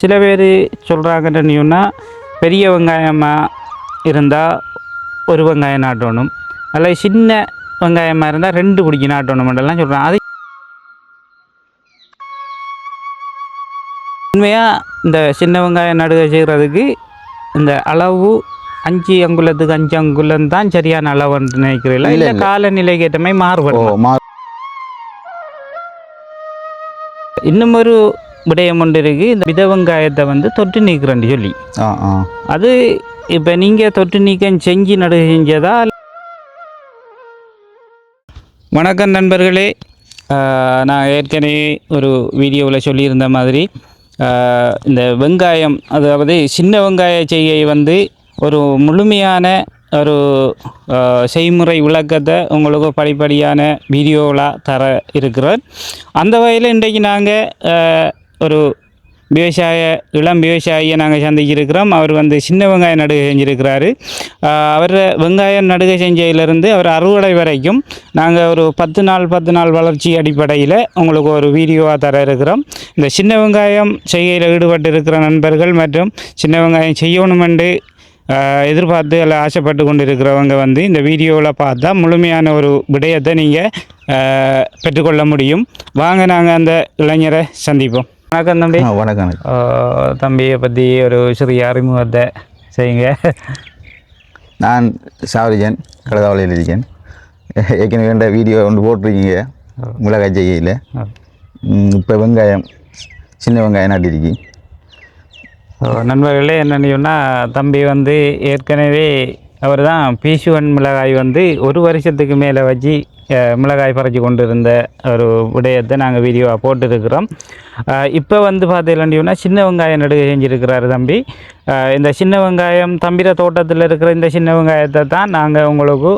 சில பேர் சொல்கிறாங்கன்னு பெரிய வெங்காயமாக இருந்தால் ஒரு வெங்காயம் நாட்டணும், அல்ல சின்ன வெங்காயமாக இருந்தால் 2 பிடிக்கி நாட்டணுமெல்லாம் சொல்கிறாங்க. அது உண்மையாக இந்த சின்ன வெங்காயம் நடுகை செய்கிறதுக்கு இந்த அளவு 5 அங்குலத்துக்கு 5 அங்குலம் தான் சரியான அளவுன்னு நினைக்கிறீங்களா? இல்லை காலநிலைக்கு ஏற்ற மாதிரி மாறுபடும். இன்னும் ஒரு விடயம் ஒன்று இருக்குது, இந்த வித வெங்காயத்தை தொட்டு நீக்கிறேன்னு சொல்லி. அது இப்போ நீங்கள் தொட்டு நீக்கம் செஞ்சு நடுகை செஞ்சதா? வணக்கம் நண்பர்களே, நான் ஏற்கனவே ஒரு வீடியோவில் சொல்லியிருந்த மாதிரி இந்த வெங்காயம், அதாவது சின்ன வெங்காய செய்கை ஒரு முழுமையான ஒரு செய்முறை விளக்கத்தை உங்களுக்கு படிப்படியான வீடியோவில் தர இருக்கிறேன். அந்த வகையில் இன்றைக்கு நாங்கள் ஒரு இளம் விவசாயியை நாங்கள் சந்திச்சிருக்கிறோம். அவர் சின்ன வெங்காயம் நடுகை செஞ்சுருக்கிறாரு. அவர் வெங்காயம் நடுகை செஞ்சதிலிருந்து அவர் அறுவடை வரைக்கும் நாங்கள் ஒரு 10 நாள் வளர்ச்சி அடிப்படையில் உங்களுக்கு ஒரு வீடியோவாக தர இருக்கிறோம். இந்த சின்ன வெங்காயம் செய்கையில் ஈடுபட்டு இருக்கிற நண்பர்கள் மற்றும் சின்ன வெங்காயம் செய்யணுமென்று எதிர்பார்த்து அல்ல ஆசைப்பட்டு கொண்டு இருக்கிறவங்க இந்த வீடியோவில் பார்த்தா முழுமையான ஒரு விடயத்தை நீங்கள் பெற்றுக்கொள்ள முடியும். வாங்க நாங்கள் அந்த இளைஞரை சந்திப்போம். வணக்கம் தம்பி. வணக்கம். தம்பியை பற்றி ஒரு சிறிய அறிமுகத்தை செய்யுங்க. நான் சாவரிஜன், கடதாவளையில் இருக்கேன். ஏற்கனவே வீடியோ ஒன்று போட்டிருக்கீங்க மிளகாய் செய்கையில். இப்போ வெங்காயம், சின்ன வெங்காயம் நாட்டிருக்கி. நண்பர்களே, என்னென்னு சொன்னால் தம்பி ஏற்கனவே அவர் தான் பீசுவன் மிளகாய் 1 வருஷத்துக்கு மேலே வச்சு மிளகாய் பறித்து கொண்டு இருந்த ஒரு விடயத்தை நாங்கள் வீடியோவாக போட்டுருக்கிறோம். இப்போ பார்த்தீங்கன்னா சின்ன வெங்காயம் நடுகை செஞ்சுருக்கிறாரு தம்பி. இந்த சின்ன வெங்காயம் தம்பிர தோட்டத்தில் இருக்கிற இந்த சின்ன வெங்காயத்தை தான் நாங்கள் உங்களுக்கு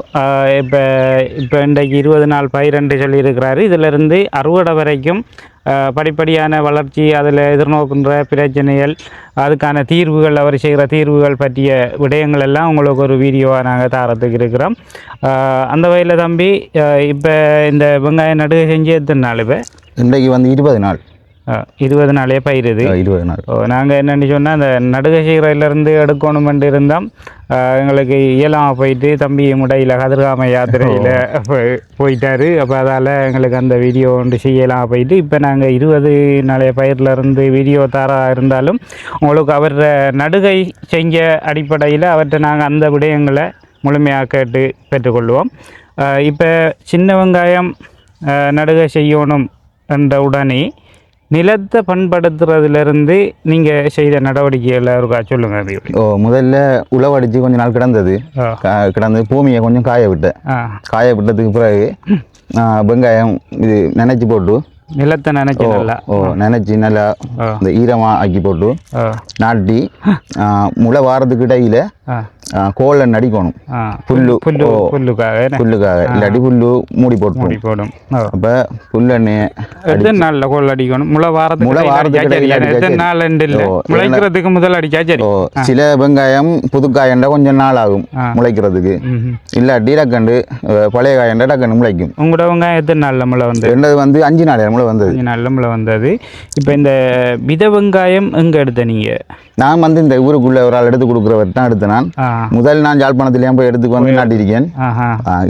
இப்போ இன்றைக்கு 20 நாள் பயிரண்டு சொல்லியிருக்கிறாரு. இதிலிருந்து அறுவடை வரைக்கும் படிப்படியான வளர்ச்சி, அதில் எதிர்நோக்கின்ற பிரச்சனைகள், அதுக்கான தீர்வுகள், அவர் செய்கிற தீர்வுகள் பற்றிய விடயங்கள் எல்லாம் உங்களுக்கு ஒரு வீடியோவாக நாங்கள் தாரத்துக்கு இருக்கிறோம். அந்த வகையில் தம்பி, இப்போ இந்த வெங்காயம் நடுகை செஞ்சு எத்தனை நாள்? இப்போ இன்றைக்கு 20 நாள். 20 நாளே பயிருது. 20 நாள். நாங்கள் என்னென்னு சொன்னால் அந்த நடுகை செய்கிறதுலேருந்து எடுக்கணுமென்று இருந்தோம். எங்களுக்கு இயலாமல் போயிட்டு தம்பி முடையில் கதிர்காம யாத்திரையில் போயிட்டார். அப்போ அதால் எங்களுக்கு அந்த வீடியோ ஒன்று செய்யலாம் போயிட்டு இப்போ நாங்கள் 20 நாளைய பயிரிலேருந்து வீடியோ தாரா இருந்தாலும் உங்களுக்கு அவர் நடுகை செஞ்ச அடிப்படையில் அவர்கிட்ட நாங்கள் அந்த விடயங்களை முழுமையாக கேட்டு பெற்றுக்கொள்வோம். இப்போ சின்ன வெங்காயம் நடுகை செய்யணும் என்ற உடனே நிலத்தை பண்படுத்துறதுலேருந்து நீங்கள் செய்த நடவடிக்கைகள் இருக்கா சொல்லுங்கள். முதல்ல உழவடிச்சு கொஞ்ச நாள் கிடந்து பூமியை கொஞ்சம் காய விட்டதுக்கு பிறகு வெங்காயம் இது நினைச்சு போட்டு நிலத்தை நினைச்சு நல்லா இந்த ஈரமாக ஆக்கி போட்டு நாட்டி முளை வாரத்துக்கு இடையில கோலை நடிக்கணும். புல்லுக்காக இல்லாட்டி புல்லு மூடி போடும். அப்ப புல்லெண்ணெய் எத்தனை நாள்ல கோல் அடிக்கணும்? முளை வாரத்துக்கு முதல் அடிச்சா சரி. சில வெங்காயம் புதுக்காயண்டா கொஞ்சம் நாள் ஆகும் முளைக்கிறதுக்கு. இல்லாட்டி டக்கண்டு பழைய காயண்டா டக்கண்டு முளைக்கும். உங்களோட வெங்காயம் எத்தனை நாள்ல முளை ரெண்டது 5 நாள் முளை வந்தது. 5 நாள்ல முளை வந்தது. இப்ப இந்த வித வெங்காயம் எங்க எடுத்த நீங்க? நான் இந்த ஊருக்குள்ள ஒரு ஆள் எடுத்து கொடுக்குறவர் தான் எடுத்தேன். நான் முதல் நான் யாழ்ப்பாணத்திலேயே போய் எடுத்து நாட்டிருக்கேன்.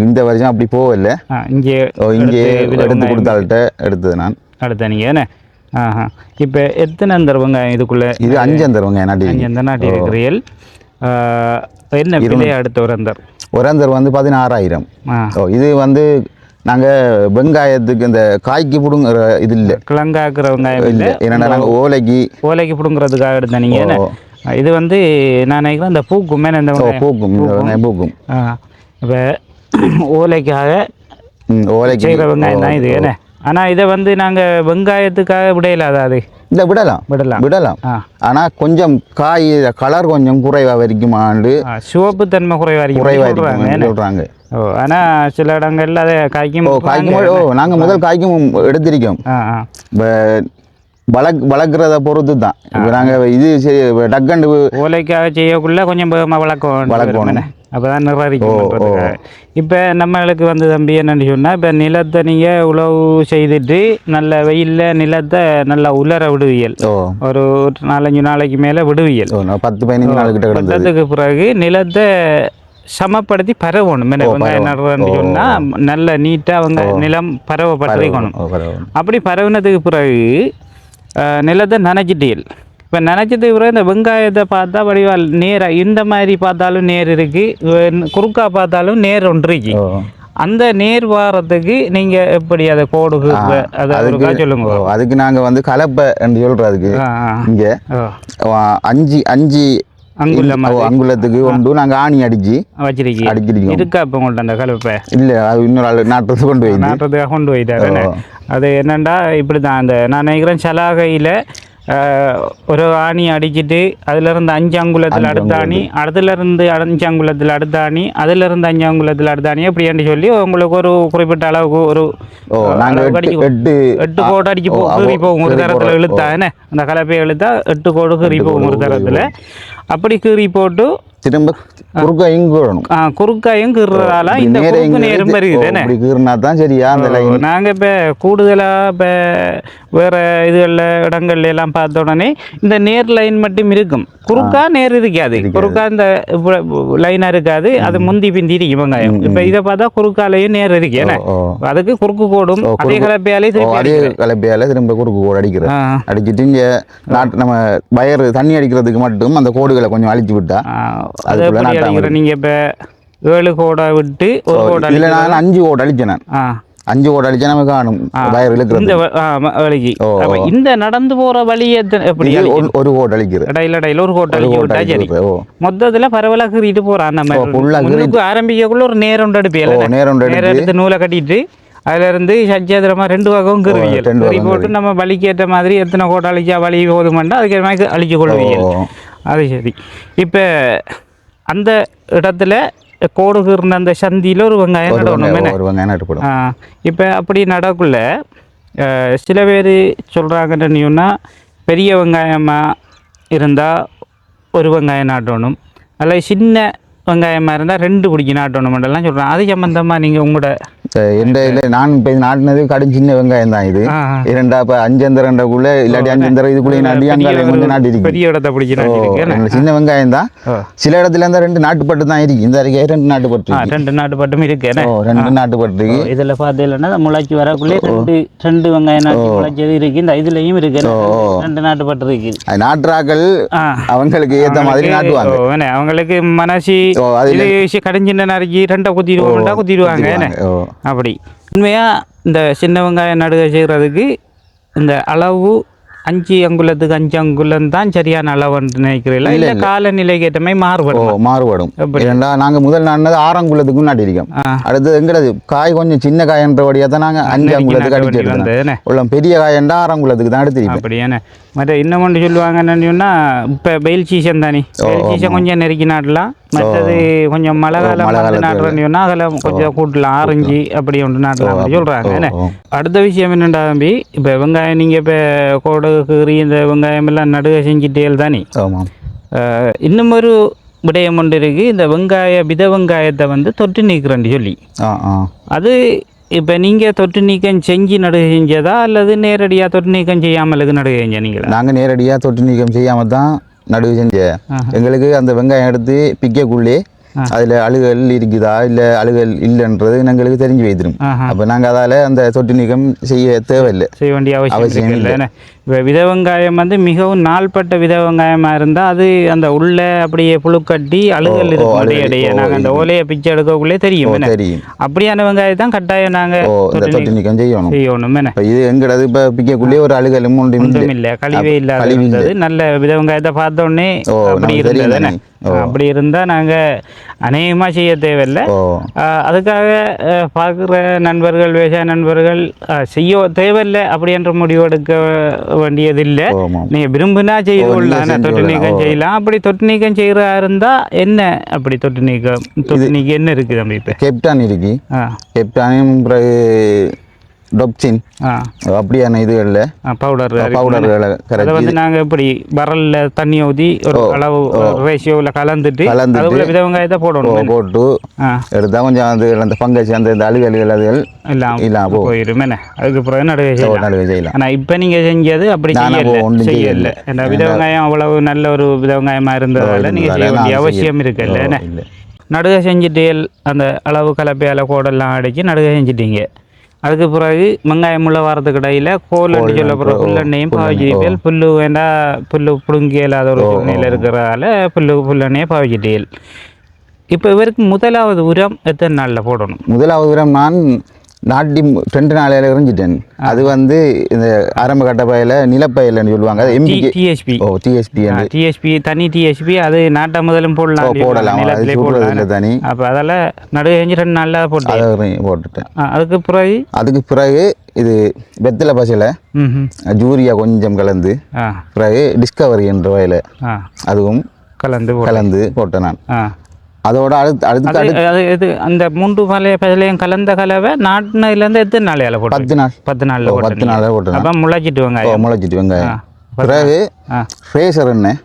இந்த வருஷம் அப்படி போகல, இங்கே எடுத்து கொடுத்தாள்கிட்ட எடுத்தது நான் எடுத்தேன். நீங்க இப்போ எத்தனை அந்த வெங்காயம் இதுக்குள்ள? இது 5 அந்த வெங்காயம் நாட்டி இருக்கிறீர்கள். என்ன விலையை அடுத்த ஒரு அந்தர் 16,000. இது நாங்கள் வெங்காயத்துக்கு இந்த காய்க்கு பிடுங்குற இது இல்லை, கிழங்காக்குற வெங்காயம் இல்லை. ஏன்னா நாங்கள் ஓலைக்கு பிடுங்குறதுக்காக எடுத்தேன். நீங்கள் இது நான் நினைக்கிறேன் இந்த பூக்கும் மேலே இந்த பூக்கும். இப்போ ஓலைக்காக செய்கிற வெங்காயம் தான் இது. ஏன்னா ஆனால் இதை நாங்கள் வெங்காயத்துக்காக விடையிலாதா? இல்லை, விடலாம். ஆனால் கொஞ்சம் காய் கலர் கொஞ்சம் குறைவாக வரைக்குமாண்டு, சிவப்பு தன்மை குறைவாக சொல்கிறாங்க. ஆனால் சில இடங்கள்ல அதை காய்க்கும். நாங்கள் முதல் காய்க்கும் எடுத்திருக்கோம். வளர்க்குறத பொறுத்து தான். இப்போ நாங்கள் இது டக்கண்டு ஓலைக்காக செய்யக்குள்ள கொஞ்சம் வளர்க்கணும். அப்போ தான் நிர்வகிக்கணுன்றதுக்காக. இப்போ நம்மளுக்கு வந்து தம்பி என்னென்னு சொன்னால், இப்போ நிலத்தை நீங்கள் உழவு செய்துட்டு நல்ல வெயிலில் நிலத்தை நல்லா உலர விடுவியல், ஒரு 4-5 நாளைக்கு மேலே விடுவியல், 10-15 நாளுக்கிட்ட விட்டதுக்கு பிறகு நிலத்தை சமப்படுத்தி பரவணும். வெங்காயம் நடுறன்னு சொன்னால் நல்ல நீட்டாக அவங்க நிலம் பரவப்பட்டிருக்கணும். அப்படி பரவினதுக்கு பிறகு நிலத்தை நனைச்சிட்டீல். இப்போ நினச்சதுக்கு பிறகு இந்த வெங்காயத்தை பார்த்தா வடிவால் நேராக இந்த மாதிரி பார்த்தாலும் நேர் இருக்குது, குறுக்கா பார்த்தாலும் நேர் ஒன்று இருக்கு. அந்த நேர் வாரத்துக்கு நீங்கள் எப்படி அதை கோடு அதை சொல்லுங்க. அதுக்கு நாங்கள் வந்து கலப்பை என்று சொல்கிறோம். அதுக்கு இங்கே 5 அங்குலத்துக்கு ஒன்று நாங்கள் ஆணி அடிச்சிருக்கோம். இருக்கா இப்போ உங்கள்ட்ட அந்த கலப்பை? இல்லை, அது இன்னொரு ஆள் நாட்டுறதுக்காக கொண்டு போயிட்டாரு. அது என்னென்னா இப்படி தான், அந்த நான் நினைக்கிறேன் சலாகையில் ஒரு ஆணி அடிச்சுட்டு அதிலிருந்து 5 அங்குலத்தில் அடுத்த ஆணி, அதுலேருந்து 5 அங்குலத்தில் அடுத்த ஆணி, அதிலிருந்து 5 அங்குலத்தில் அடுத்த ஆணி, அப்படின்னு சொல்லி உங்களுக்கு ஒரு குறிப்பிட்ட அளவுக்கு ஒரு 8 கோடு அடிச்சு கீறி போகும் ஒரு தரத்தில் இழுத்தா. என்ன அந்த கலப்பையை இழுத்தா 8 கோடு கீறி போகும் ஒரு தரத்தில். அப்படி கீறி போட்டு திரும்ப குறுக்காயும் கீறதால இந்த குறுக்கு நேரம் வருது. சரியா? நாங்கள் இப்போ கூடுதலாக இப்போ வேறு இதுகளில் இடங்கள்ல எல்லாம் பார்த்த உடனே இந்த நேர் லைன் மட்டும் இருக்கும், குறுக்கா நேர் இருக்காது. குறுக்கா இந்த லைனாக இருக்காது, அது முந்தி பிந்தி இருக்கும் வெங்காயம். இப்போ இதை பார்த்தா குறுக்காலையும் நேர் இருக்கு. ஏன்னா அதுக்கு குறுக்கு கோடும் அதே கலப்பையாலே திரும்ப குறுக்கு கோடு அடிக்கிறேன். அடிச்சுட்டு இங்கே நம்ம வயர் தண்ணி அடிக்கிறதுக்கு மட்டும் அந்த கோடுகளை கொஞ்சம் அழிச்சு விட்டா நீங்க இப்ப 7 கோடை விட்டு ஒரு கோடை இல்ல, நான் 5 கோடை அடிச்சேன். 5 கோடை அடிச்சா நமக்கு காணும் வயர் இழுக்கிறது. இந்த நடந்து போற வழியை எப்படி ஒரு கோடை அடிக்கிறது, இடையில ஒரு கோட்டை அடிச்சு சரி மொத்தத்துல பரவலா கீறிட்டு போறான். நம்ம ஆரம்பிக்கக்குள்ள ஒரு நேரம் எடுத்து நூலை கட்டிட்டு அதுல இருந்து சச்சேதரமா 2 வகையும் கீறுவியல் போட்டு நம்ம வலிக்கேற்ற மாதிரி எத்தனை கோட்டை அழிச்சா வலி போதுமாண்டா அதுக்கு மாதிரி அழிச்சு கொள்வியல். அது சரி. இப்போ அந்த இடத்துல கோடு கீர்ந்த அந்த சந்தியில் ஒரு வெங்காயம் நடக்கணும். இப்போ அப்படி நடக்குள்ள சில பேர் சொல்கிறாங்கன்னு சொன்னால் பெரிய வெங்காயமாக இருந்தால் ஒரு வெங்காயம் நாட்டணும், அல்ல சின்ன வெங்காயமாக இருந்தால் 2 பிடிக்கி நாட்டணுமெல்லாம் சொல்கிறாங்க. அது சம்மந்தமாக நீங்கள் உங்களோட நான் இப்போ நாட்டினது கடும் சின்ன வெங்காயம் தான். இது 5 இல்லாட்டி 5 இதுக்குள்ளே நாட்டி அங்கே நாட்டிருக்கு. பெரிய இடத்த பிடிச்சி சின்ன வெங்காயம் தான். சில இடத்துல இருந்தால் 2 நாட்டுப்பட்டு தான் இருக்கு. இந்த அறிக்கை 2 நாட்டுப்பட்டு 2 நாட்டுப்பட்டும் இருக்கு. 2 நாட்டுப்பட்டு இருக்கு. இதில் பார்த்தீங்கன்னா முளைச்சி வரக்குள்ளே 2 வெங்காயம் நாட்டி முளைச்சது இருக்கு. இந்த இதுலையும் இருக்கு 2 நாட்டுப்பட்டு இருக்கு. நாட்டுறாக்கள் அவங்களுக்கு ஏற்ற மாதிரி நாட்டுவாங்க. அவங்களுக்கு மனசி கடைஞ்சின்ன நறுக்கி 2 குத்திடுவாங்க. அப்படி உண்மையாக இந்த சின்ன வெங்காயம் நடுகை செய்கிறதுக்கு இந்த அளவு 5 அங்குலத்துக்கு 5 அங்குலம் தான் சரியான அளவுன்னு நினைக்கிறீங்களா? இல்லை காலநிலைக்கு ஏற்ற மாதிரி மாறுபடும். ஏன்னா நாங்கள் முதல் நாடினது 6 அங்குலத்துக்கும் நாட்டிருக்கோம். அடுத்தது எங்களது காய் கொஞ்சம் சின்ன காயன்றபடியாக தான் நாங்கள் 5 அங்குலத்துக்கு அடிச்சிருக்கோம். பெரிய காயண்டா 6 அங்குலத்துக்கு தான் எடுத்துருக்கோம். அப்படியானே மற்ற இன்னும் ஒன்று சொல்லுவாங்க என்னன்னு சொன்னால், இப்போ வெயில் சீசன் தானே, வெயில் சீசன் கொஞ்சம் நெருக்கி நாட்டலாம். மற்றது கொஞ்சம் மழை காலம் நாட்டுறேன்னு சொன்னால் அதில் கொஞ்சம் கூட்டலாம், ஆரஞ்சு அப்படி ஒன்று நாட்டலாம் சொல்கிறாங்க. என்ன அடுத்த விஷயம் என்னென்னா தம்பி, இப்போ வெங்காயம் நீங்கள் இப்போ கோடு கீறி இந்த வெங்காயம் எல்லாம் நடுகை செஞ்சுட்டேல் தானே, இன்னும் ஒரு விடயம் ஒன்று இருக்குது. இந்த வித வெங்காயத்தை வந்து தொட்டு நீக்கிறேன்னு சொல்லி அது இப்போ நீங்கள் தொட்டு நீக்கம் செஞ்சு நடுகை செஞ்சதா அல்லது நேரடியாக தொட்டு நீக்கம் செய்யாமலுக்கு நடுகை செஞ்சீங்களா? நாங்கள் நேரடியாக தொட்டு நீக்கம் செய்யாமல் தான் நடுகை செஞ்சேன். எங்களுக்கு அந்த வெங்காயம் எடுத்து பிக்கக்குள்ளே அதில் அழுகல் இருக்குதா இல்லை அழுகல் இல்லைன்றது எங்களுக்கு தெரிஞ்சு வைத்திரும். அப்போ நாங்கள் அதால் அந்த தொட்டு நீக்கம் செய்ய தேவையில்லை, செய்ய வேண்டிய அவசியம் இல்லை. இப்போ வித வெங்காயம் வந்து மிகவும் நாள்பட்ட வித வெங்காயமாக இருந்தால் அது அந்த உள்ள அப்படியே புழுக்கட்டி அழுகல் இருக்கும் இடையே. நாங்கள் அந்த ஓலையை பிச்சை எடுக்கக்குள்ளே தெரியும். அப்படியான வெங்காயம் தான் கட்டாயம் நாங்கள் தொட்டு நீக்கம் செய்யணும். இது எங்களது இப்போ பிக்கக்குள்ளே ஒரு அழுகலும் ஒன்றும் இல்லை, கழிவே இல்லாத நல்ல வித வெங்காயத்தை பார்த்தோன்னே அப்படி இருந்தது. அப்படி இருந்தால் நாங்கள் அநேகமாக செய்ய தேவையில்லை. அதுக்காக பார்க்குற நண்பர்கள், விவசாய நண்பர்கள் செய்ய தேவையில்லை அப்படின்ற முடிவு எடுக்க வேண்டியதில்லை. நீங்கள் விரும்பினா செய்து கொள்ளலாம், தொட்டு நீக்கம் செய்யலாம். அப்படி தொட்டு நீக்கம் செய்கிறா இருந்தால் என்ன, அப்படி தொட்டு நீக்கம் என்ன இருக்குது? நம்ம இப்போ கெப்டான் இருக்கு, கெப்டானையும் பிறகு டொப்சின் ஆ அப்படியான இதுகளில் பவுடர்களை அதை கரைச்சி வந்து நாங்கள் எப்படி பரல்ல தண்ணி ஊற்றி ஒரு அளவு ரேஷியோவில் கலந்துட்டு அதுக்குள்ள வித வெங்காயத்தை போடணும் போட்டு எடுத்தால் கொஞ்சம் அந்த பங்கச்சு அந்த அழுகல் அதுகள் இல்லாமல் போயிடும் என்ன அதுக்கு பிறகு நடுவே செய்யலாம் ஆனால் இப்போ நீங்கள் செஞ்சது அப்படி செய்யல ஏன்னா வித வெங்காயம் அவ்வளவு நல்ல ஒரு வித வெங்காயமாக இருந்ததால் நீங்கள் செய்ய வேண்டிய அவசியம் இருக்குல்ல என்ன நடுகை செஞ்சுட்டேல் அந்த அளவு கலப்பையால் கோடெல்லாம் அடித்து நடுகை செஞ்சிட்டீங்க அதுக்கு பிறகு வெங்காயம் உள்ள வாரத்துக்கு இடையில் கோல் அடி சொல்ல போகிற புல்லெண்ணையும் பாவிச்சிட்டேல் புல்லு வேண்டாம் புல்லு பிடுங்கி இல்லாத ஒரு சூழ்நிலை இருக்கிறதால புல்லெண்ணையை பாவிச்சிட்டேல் இப்போ இவருக்கு முதலாவது உரம் எத்தனை நாளில் போடணும்? முதலாவது உரம் நான் நாட்டி 2 நாளையில் எறிஞ்சிட்டேன். அது வந்து இந்த ஆரம்ப கட்ட பயில நிலப்பயிலன்னு சொல்லுவாங்க. டிஎஸ்பி டிஎஸ்பி தனி டிஎஸ்பி அது நாட்டை முதலும் போடலாம் நிலத்திலே போடலாம் தனி. அப்போ அதில் நடுவு செஞ்சு 2 நாளில் போட்டுட்டேன். அதுக்கு பிறகு இது வெத்தலை பசையில் ஜூரியா கொஞ்சம் கலந்து பிறகு டிஸ்கவரி என்ற வயல அதுவும் கலந்து போட்டேன் நான். அதோட அடுத்து அந்த 3 பழையும் கலந்த கலவை நாட்டினதுலேருந்து எத்தனை நாளையால் போட்டு 10 நாளில் போட்டு அப்போ முளைச்சிட்டு வெங்காயம் பிறகு ஃப்ரேசர் எண்ணெய்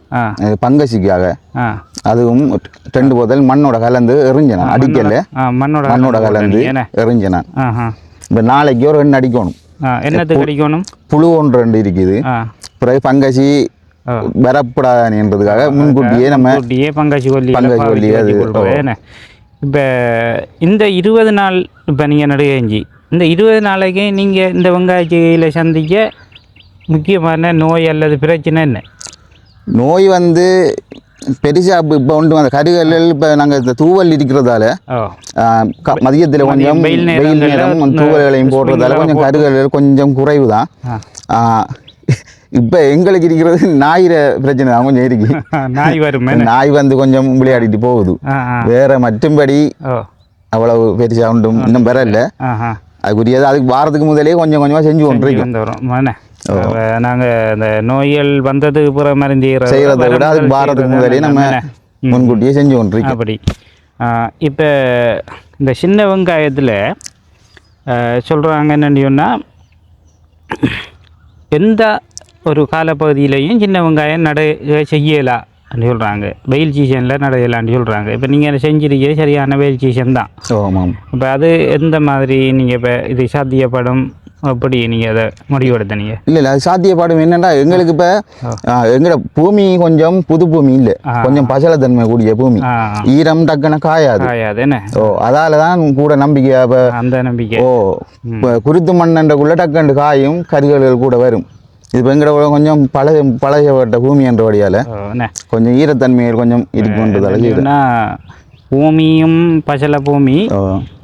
பங்கசிக்காக அதுவும் 2 போதல் மண்ணோட கலந்து எறிஞ்சேன். அடிக்கல மண்ணோட கலந்து எறிஞ்சேன். இப்போ நாளைக்கு ஒரு எண்ணெய் அடிக்கணும். என்னத்துக்கு அடிக்கணும்? புழு 1-2 இருக்குது. பிறகு பங்கசி வரப்படாதுன்றதுக்காக முன்கூட்டியே நம்ம பங்காச்சி கொல்லி அது இப்போ இந்த 20 நாள் இப்போ நீங்கள் நடுகஞ்சி இந்த 20 நாளைக்கு நீங்கள் இந்த வெங்காயச்சியில் சந்திக்க முக்கியமான நோய் அல்லது பிரச்சனை என்ன? நோய் வந்து பெருசாக இப்போ ஒன்று அந்த கருகல் இப்போ நாங்கள் இந்த தூவல் இருக்கிறதால மதியத்தில் கொஞ்சம் வெயில் நேரம் தூவல்களையும் போடுறதால கொஞ்சம் கருகல் கொஞ்சம் குறைவு தான். இப்போ எங்களுக்கு இருக்கிறது நாயிர பிரச்சனை தான் கொஞ்சம் இருக்கு. நாய் வந்து கொஞ்சம் விளையாடிட்டு போகுது. வேற மற்றும்படி அவ்வளவு பெருசாக உண்டும் இன்னும் வரல. அதுக்குரியது அதுக்கு வாரத்துக்கு முதலே கொஞ்சம் கொஞ்சமாக செஞ்சு கொண்டிருக்கோம். நாங்கள் இந்த நோய்கள் வந்ததுக்கு புற மருந்து செய்கிறத விட அதுக்கு வாரத்துக்கு முதலே நம்ம முன்கூட்டியே செஞ்சு கொண்டிருக்கோம். அப்படி இப்போ இந்த சின்ன வெங்காயத்தில் சொல்கிறாங்க என்னென்னு சொன்னால் எந்த ஒரு காலப்பகுதியிலையும் சின்ன வெங்காயம் செய்யலாம் அப்படின்னு சொல்கிறாங்க. வெயில் சீசனில் நடையலான்னு சொல்கிறாங்க. இப்போ நீங்கள் செஞ்சிருக்கிறது சரியான வெயில் சீசன் தான். இப்போ அது எந்த மாதிரி நீங்கள் இப்போ இது சாத்தியப்படும் அப்படி நீங்கள் அதை முடிவெடுத்தீங்க? இல்லை அது சாத்தியப்படும் என்னென்னா எங்களுக்கு இப்போ எங்களோட பூமி கொஞ்சம் புது பூமி இல்லை, கொஞ்சம் பசலத்தன்மை கூடிய பூமி. ஈரம் டக்குன்னு காயாது என்ன அதால தான் கூட நம்பிக்கை. இப்போ அந்த நம்பிக்கை குருத்து மண்ணன்றக்குள்ளே டக்குண்டு காயும் கருகல்கள் கூட வரும். இது எங்களோட கொஞ்சம் பழையப்பட்ட பூமி என்றபடியால் கொஞ்சம் ஈரத்தன்மைகள் கொஞ்சம் இருக்குன்றதால பூமியும் பசல பூமி.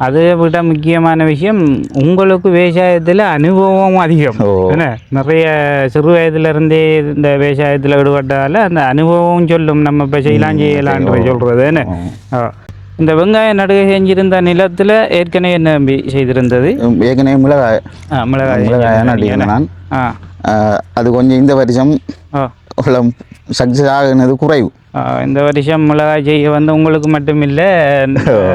அதை விட முக்கியமான விஷயம் உங்களுக்கு விவசாயத்தில் அனுபவம் அதிகம். என்ன நிறைய சிறு வயதுலேருந்தே இந்த விவசாயத்தில் ஈடுபட்டால் அந்த அனுபவம் சொல்லும் நம்ம இப்போ செய்யலான்னு சொல்கிறது. என்ன இந்த வெங்காயம் நடுகை செஞ்சிருந்த நிலத்தில் ஏற்கனவே என்ன செய்திருந்தது? ஏற்கனவே மிளகாய் நான் அது கொஞ்சம் இந்த வருஷம் சக்ஸஸ் ஆகுனது குறைவு. இந்த வருஷம் மிளகாய் செய்ய வந்து உங்களுக்கு மட்டும் இல்லை,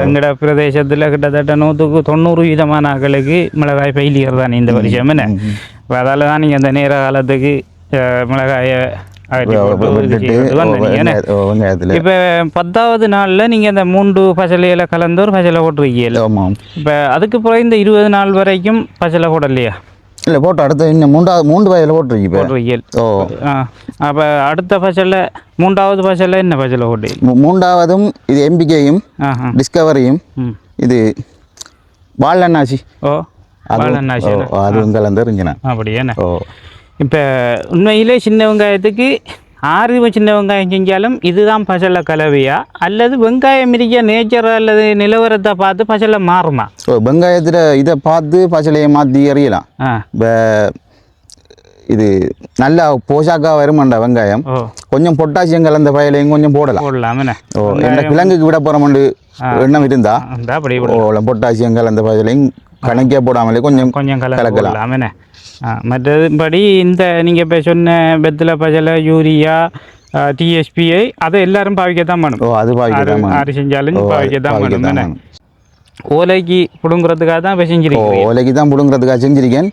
எங்களோட பிரதேசத்தில் கிட்டத்தட்ட 190% ஆக்களுக்கு மிளகாய் ஃபெயிலியர் தானே இந்த வருஷம். என்ன அதால் தான் நீங்கள் அந்த நேர காலத்துக்கு மிளகாயை இப்போ 10வது நாளில் நீங்கள் அந்த 3 பசலையில கலந்து ஒரு பசலை போட்டிருக்கீங்க. இப்போ அதுக்கு பிறகு இந்த 20 நாள் வரைக்கும் பசலை போடலையா? இல்லை போட்டு அடுத்த இன்னும் 3 வயதில் போட்டிருக்கீங்க. அப்போ அடுத்த பசலை 3வது பசலை என்ன பசலை போட்டு? 3வதும் இது எம்பிக்கையும் டிஸ்கவரியும் இது வாழன்னாசி. வாழன்னாசி அதுவும் கலந்துருங்கண்ணா. அப்படியே இப்போ உண்மையிலே சின்ன வெங்காயத்துக்கு 6 சின்ன வெங்காயம் செஞ்சாலும் இதுதான் பசலை கலவையா அல்லது வெங்காயம் இருக்க நேச்சர் அல்லது நிலவரத்தை பார்த்து பசலை மாறுமா? வெங்காயத்தில் இதை பார்த்து பசலையை மாற்றி எறியலாம். இப்போ இது நல்லா போஷாக்காக வருமாண்டா வெங்காயம். கொஞ்சம் பொட்டாசியம் கலந்த பயிலையும் கொஞ்சம் போடலாம். என்ன கிழங்குக்கு விட போகிறோம்னு எண்ணம் இருந்தா பொட்டாசியம் கலந்த பயிலையும் கணக்கே போடாமலே கொஞ்சம் கலக்கலாம். மற்றபடி இந்த நீங்கள் இப்போ சொன்ன வெத்தலை பசலை யூரியா டிஎஸ்பிஐ அதை எல்லாரும் பாவிக்கத்தான் பண்ணும். அது 6 செஞ்சாலும் பாவிக்கத்தான் பண்ணும். ஓலைக்கு பிடுங்குறதுக்காக தான் இப்போ செஞ்சிருக்கீங்க. ஓலைக்கு தான் பிடுங்குறதுக்காக செஞ்சிருக்கேன்.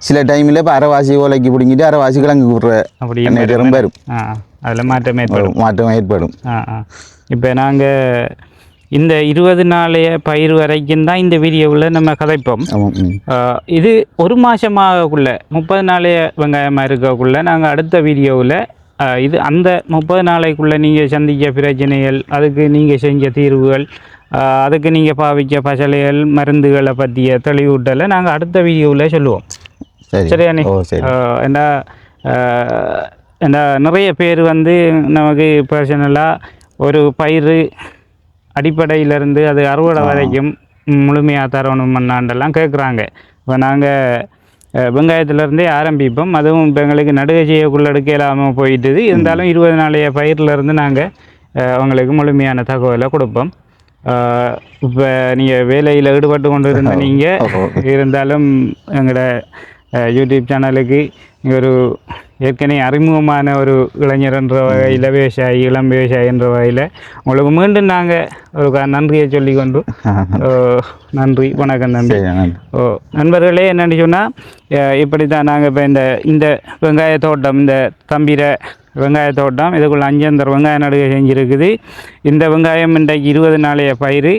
சில டைமில் இப்போ அரைவாசி ஓலைக்கு பிடுங்கிட்டு அரைவாசி கிழங்கு விடுற அப்படி ரொம்ப வரும். அதில் மாற்றம் ஏற்படும். இப்போ நாங்கள் இந்த 20 நாளைய பயிர் வரைக்கும் தான் இந்த வீடியோவில் நம்ம கதைப்போம். இது ஒரு மாதமாகக்குள்ள 30 நாளைய வெங்காயமாக இருக்கக்குள்ள நாங்கள் அடுத்த வீடியோவில் இது அந்த 30 நாளைக்குள்ளே நீங்கள் சந்திக்க பிரச்சனைகள், அதுக்கு நீங்கள் செஞ்ச தீர்வுகள், அதுக்கு நீங்கள் பாவிக்க பசலைகள், மருந்துகளை பற்றிய தெளிவூட்டலை நாங்கள் அடுத்த வீடியோவில் சொல்லுவோம். சரியானே? ஏன்னா நிறைய பேர் வந்து நமக்கு பர்சனலாக ஒரு பயிர் அடிப்படையிலேருந்து அது அறுவடை வரைக்கும் முழுமையாக தரணும்னாண்டெல்லாம் கேட்குறாங்க. இப்போ நாங்கள் வெங்காயத்துலேருந்தே ஆரம்பிப்போம். அதுவும் இப்போ எங்களுக்கு நடுகை செய்யக்குள்ள எடுக்க இல்லாமல் போயிட்டுது. இருந்தாலும் 20 நாளைய பயிர்லேருந்து நாங்கள் அவங்களுக்கு முழுமையான தகவலை கொடுப்போம். இப்போ நீங்கள் வேலையில் ஈடுபட்டு கொண்டு இருந்த நீங்கள் இருந்தாலும் எங்களோட யூடியூப் சேனலுக்கு ஒரு ஏற்கனவே அறிமுகமான ஒரு இளைஞர் என்ற வகையில் விவசாயி, இளம் விவசாயி என்ற வகையில் உங்களுக்கு மீண்டும் நாங்கள் ஒரு நன்றியை சொல்லிக்கொண்டு நன்றி, வணக்கம் நன்றி. நண்பர்களே, என்னென்னு சொன்னால் இப்படி தான் நாங்கள் இப்போ இந்த வெங்காய தோட்டம், இந்த தம்பிர வெங்காய தோட்டம், இதுக்குள்ள 5 வெங்காய நடுகை செஞ்சுருக்குது. இந்த வெங்காயம் இன்றைக்கு 20 நாளைய பயிர்.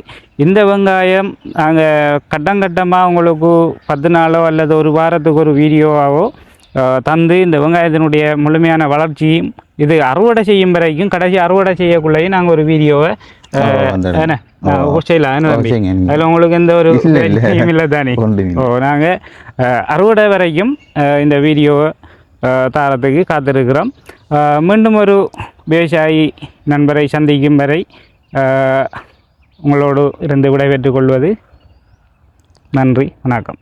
இந்த வெங்காயம் நாங்கள் கட்டமாக உங்களுக்கு 10 நாளோ அல்லது ஒரு வாரத்துக்கு ஒரு வீடியோவாவோ தந்து இந்த வெங்காயத்தினுடைய முழுமையான வளர்ச்சியும் இது அறுவடை செய்யும் வரைக்கும், கடைசி அறுவடை செய்யக்குள்ளேயும் நாங்கள் ஒரு வீடியோவை செய்யலாம். அதில் உங்களுக்கு எந்த ஒரு பிரச்சனையும் இல்லை தானே? நாங்கள் அறுவடை வரைக்கும் இந்த வீடியோவை தாரத்துக்கு காத்திருக்கிறோம். மீண்டும் ஒரு விவசாயி நண்பரை சந்திக்கும் வரை உங்களோடு இருந்து விடைபெற்றுக் கொள்வது. நன்றி, வணக்கம்.